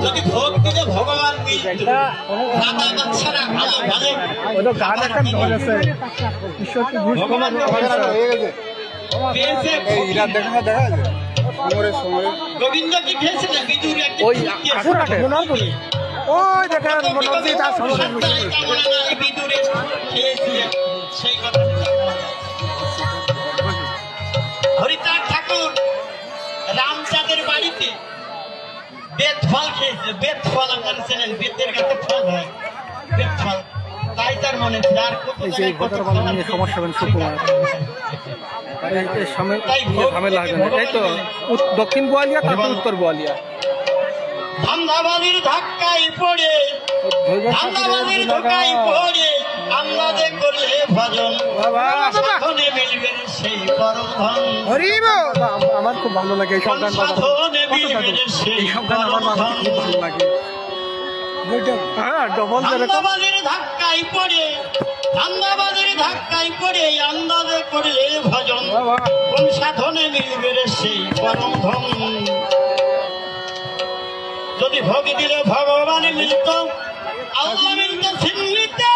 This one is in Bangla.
যদি ভোগ দিলে ভগবান মিলতো রাজা বাচ্চারা ভালো ভালো ওটা গান একটা দল আছে ঈশ্বরকে ঘুষ ভগবান হয়ে গেছে পেয়েছে এই ইরা দেখা যায় সমরের সময় গোবিন্দ কি খেয়েছিলেন বিদুর একটা ওই আসুরাটে ওই দেখেন মনে হচ্ছে তার সমরের বিদুরে খেয়েছিলেন সেই কথা হরিতার ঠাকুর রামচাঁদের বাড়িতে বেত ফল খেয়েছে। বেত ফল আপনারা চেনেন, বেতের কাছে ফল হয় বেত ফল, তাই তার মনে ছিল আর কত জায়গায় কত ফল আছে। সমস্যা হবে শুক্রবার ঝামেলা হবে না এই তো দক্ষিণ বোয়ালিয়া তারপর উত্তর বোয়ালিয়া ধান্দাবাজির ধাক্কায় পড়ে ধান্দাবাজির ধাক্কায় পড়ে আল্লাদে করলে ভজন সাধনে মিলবেন সেই পরম ধন। আমার খুব ভালো লাগে এইসব গান সাধনে মিলবেন সেই এইসব গান পরম আমার ধন। খুব ভালো লাগে হ্যাঁ ডবল ধান্দাবাজির ধাক্কায় পড়ে ধান্দাবাজির ধাক্কায় পড়ে আন্দাজে করলে ভজন কোন সাধনে মিলবে রে সেই পরম ধন। যদি ভোগ দিলে ভগবান মিলত আল্লাহ মিলত ছিন্নিতে